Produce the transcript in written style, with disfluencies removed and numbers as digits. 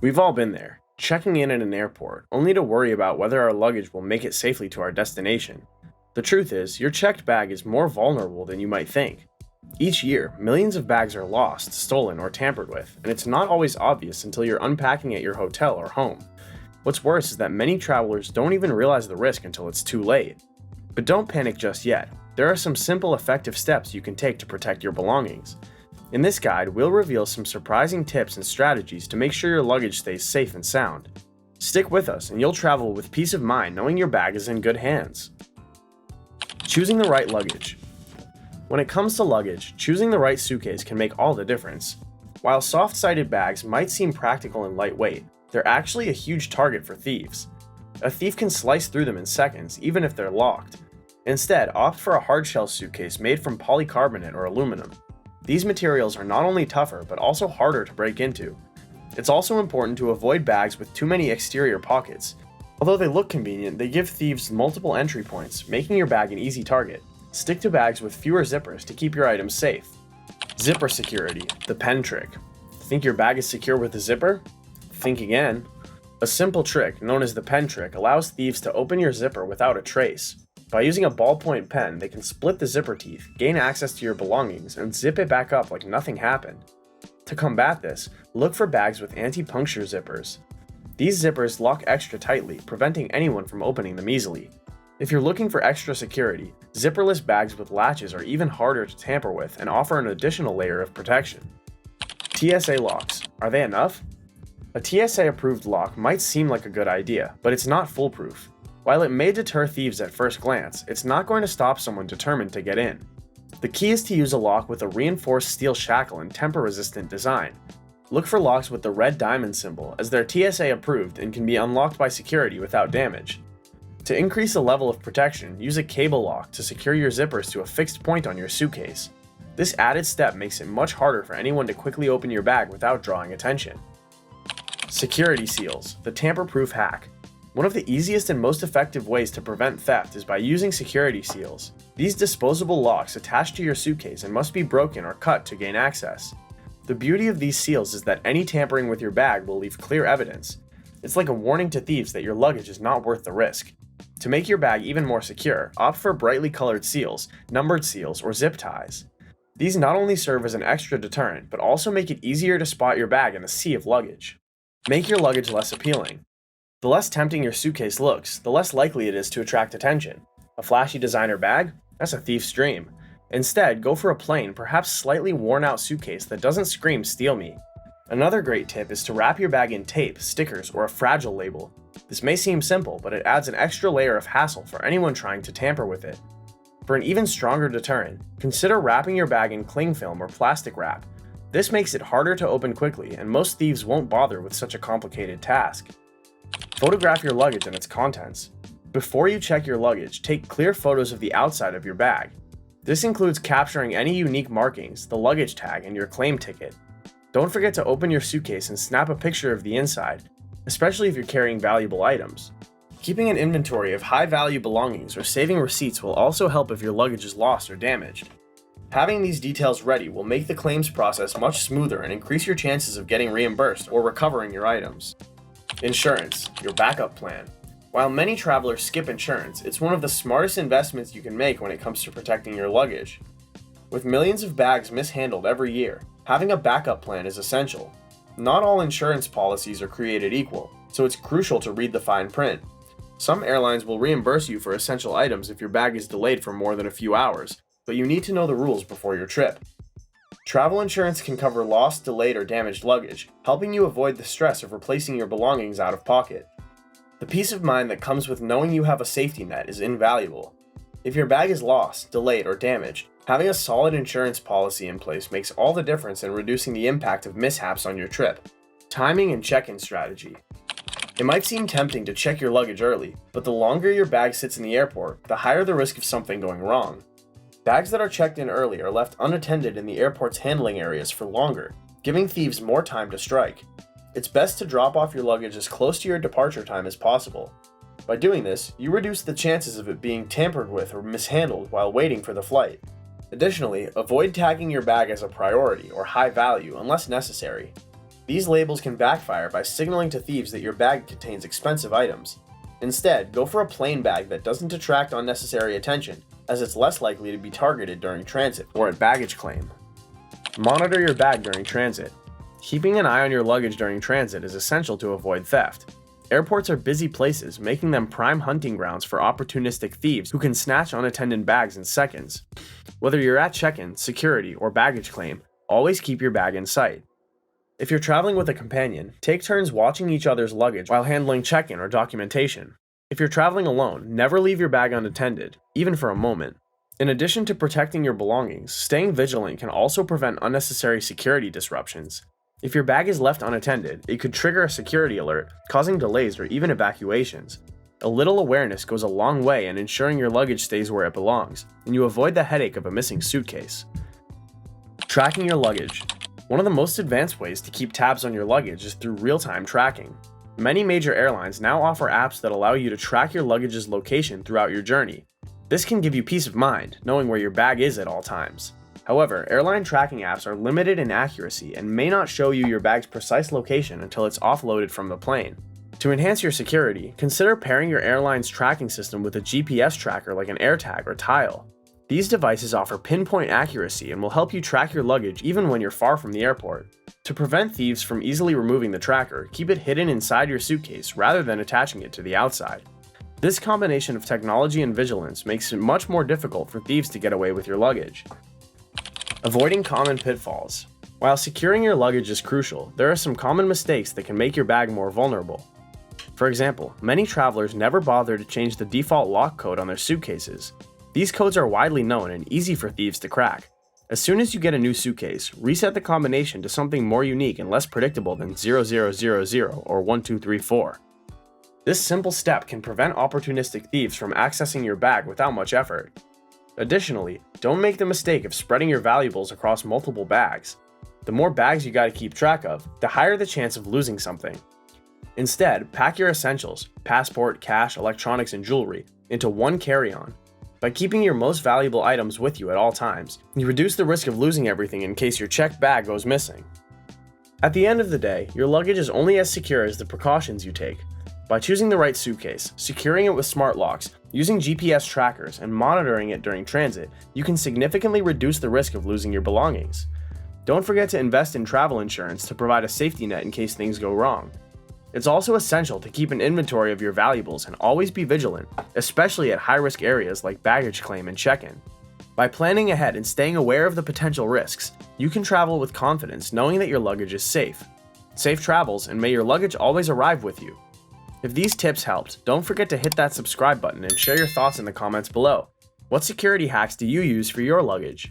We've all been there, checking in at an airport, only to worry about whether our luggage will make it safely to our destination. The truth is, your checked bag is more vulnerable than you might think. Each year, millions of bags are lost, stolen, or tampered with, and it's not always obvious until you're unpacking at your hotel or home. What's worse is that many travelers don't even realize the risk until it's too late. But don't panic just yet. There are some simple, effective steps you can take to protect your belongings. In this guide, we'll reveal some surprising tips and strategies to make sure your luggage stays safe and sound. Stick with us and you'll travel with peace of mind knowing your bag is in good hands. Choosing the right luggage. When it comes to luggage, choosing the right suitcase can make all the difference. While soft-sided bags might seem practical and lightweight, they're actually a huge target for thieves. A thief can slice through them in seconds, even if they're locked. Instead, opt for a hard-shell suitcase made from polycarbonate or aluminum. These materials are not only tougher, but also harder to break into. It's also important to avoid bags with too many exterior pockets. Although they look convenient, they give thieves multiple entry points, making your bag an easy target. Stick to bags with fewer zippers to keep your items safe. Zipper security, the pen trick. Think your bag is secure with a zipper? Think again. A simple trick, known as the pen trick, allows thieves to open your zipper without a trace. By using a ballpoint pen, they can split the zipper teeth, gain access to your belongings, and zip it back up like nothing happened. To combat this, look for bags with anti-puncture zippers. These zippers lock extra tightly, preventing anyone from opening them easily. If you're looking for extra security, zipperless bags with latches are even harder to tamper with and offer an additional layer of protection. TSA locks. Are they enough? A TSA-approved lock might seem like a good idea, but it's not foolproof. While it may deter thieves at first glance, it's not going to stop someone determined to get in. The key is to use a lock with a reinforced steel shackle and temper-resistant design. Look for locks with the red diamond symbol, as they're TSA-approved and can be unlocked by security without damage. To increase the level of protection, use a cable lock to secure your zippers to a fixed point on your suitcase. This added step makes it much harder for anyone to quickly open your bag without drawing attention. Security seals, the tamper-proof hack. One of the easiest and most effective ways to prevent theft is by using security seals. These disposable locks attach to your suitcase and must be broken or cut to gain access. The beauty of these seals is that any tampering with your bag will leave clear evidence. It's like a warning to thieves that your luggage is not worth the risk. To make your bag even more secure, opt for brightly colored seals, numbered seals, or zip ties. These not only serve as an extra deterrent, but also make it easier to spot your bag in a sea of luggage. Make your luggage less appealing. The less tempting your suitcase looks, the less likely it is to attract attention. A flashy designer bag? That's a thief's dream. Instead, go for a plain, perhaps slightly worn-out suitcase that doesn't scream "steal me." Another great tip is to wrap your bag in tape, stickers, or a fragile label. This may seem simple, but it adds an extra layer of hassle for anyone trying to tamper with it. For an even stronger deterrent, consider wrapping your bag in cling film or plastic wrap. This makes it harder to open quickly, and most thieves won't bother with such a complicated task. Photograph your luggage and its contents. Before you check your luggage, take clear photos of the outside of your bag. This includes capturing any unique markings, the luggage tag, and your claim ticket. Don't forget to open your suitcase and snap a picture of the inside, especially if you're carrying valuable items. Keeping an inventory of high-value belongings or saving receipts will also help if your luggage is lost or damaged. Having these details ready will make the claims process much smoother and increase your chances of getting reimbursed or recovering your items. Insurance, your backup plan. While many travelers skip insurance, it's one of the smartest investments you can make when it comes to protecting your luggage. With millions of bags mishandled every year, having a backup plan is essential. Not all insurance policies are created equal, so it's crucial to read the fine print. Some airlines will reimburse you for essential items if your bag is delayed for more than a few hours, but you need to know the rules before your trip. Travel insurance can cover lost, delayed, or damaged luggage, helping you avoid the stress of replacing your belongings out of pocket. The peace of mind that comes with knowing you have a safety net is invaluable. If your bag is lost, delayed, or damaged, having a solid insurance policy in place makes all the difference in reducing the impact of mishaps on your trip. Timing and check-in strategy. It might seem tempting to check your luggage early, but the longer your bag sits in the airport, the higher the risk of something going wrong. Bags that are checked in early are left unattended in the airport's handling areas for longer, giving thieves more time to strike. It's best to drop off your luggage as close to your departure time as possible. By doing this, you reduce the chances of it being tampered with or mishandled while waiting for the flight. Additionally, avoid tagging your bag as a priority or high value unless necessary. These labels can backfire by signaling to thieves that your bag contains expensive items. Instead, go for a plain bag that doesn't attract unnecessary attention, as it's less likely to be targeted during transit or at baggage claim. Monitor your bag during transit. Keeping an eye on your luggage during transit is essential to avoid theft. Airports are busy places, making them prime hunting grounds for opportunistic thieves who can snatch unattended bags in seconds. Whether you're at check-in, security, or baggage claim, always keep your bag in sight. If you're traveling with a companion, take turns watching each other's luggage while handling check-in or documentation. If you're traveling alone, never leave your bag unattended, even for a moment. In addition to protecting your belongings, staying vigilant can also prevent unnecessary security disruptions. If your bag is left unattended, it could trigger a security alert, causing delays or even evacuations. A little awareness goes a long way in ensuring your luggage stays where it belongs, and you avoid the headache of a missing suitcase. Tracking your luggage. One of the most advanced ways to keep tabs on your luggage is through real-time tracking. Many major airlines now offer apps that allow you to track your luggage's location throughout your journey. This can give you peace of mind, knowing where your bag is at all times. However, airline tracking apps are limited in accuracy and may not show you your bag's precise location until it's offloaded from the plane. To enhance your security, consider pairing your airline's tracking system with a GPS tracker like an AirTag or Tile. These devices offer pinpoint accuracy and will help you track your luggage even when you're far from the airport. To prevent thieves from easily removing the tracker, keep it hidden inside your suitcase rather than attaching it to the outside. This combination of technology and vigilance makes it much more difficult for thieves to get away with your luggage. Avoiding common pitfalls. While securing your luggage is crucial, there are some common mistakes that can make your bag more vulnerable. For example, many travelers never bother to change the default lock code on their suitcases. These codes are widely known and easy for thieves to crack. As soon as you get a new suitcase, reset the combination to something more unique and less predictable than 0000 or 1234. This simple step can prevent opportunistic thieves from accessing your bag without much effort. Additionally, don't make the mistake of spreading your valuables across multiple bags. The more bags you gotta keep track of, the higher the chance of losing something. Instead, pack your essentials, passport, cash, electronics, and jewelry, into one carry-on. By keeping your most valuable items with you at all times, you reduce the risk of losing everything in case your checked bag goes missing. At the end of the day, your luggage is only as secure as the precautions you take. By choosing the right suitcase, securing it with smart locks, using GPS trackers, and monitoring it during transit, you can significantly reduce the risk of losing your belongings. Don't forget to invest in travel insurance to provide a safety net in case things go wrong. It's also essential to keep an inventory of your valuables and always be vigilant, especially at high-risk areas like baggage claim and check-in. By planning ahead and staying aware of the potential risks, you can travel with confidence knowing that your luggage is safe. Safe travels, and may your luggage always arrive with you. If these tips helped, don't forget to hit that subscribe button and share your thoughts in the comments below. What security hacks do you use for your luggage?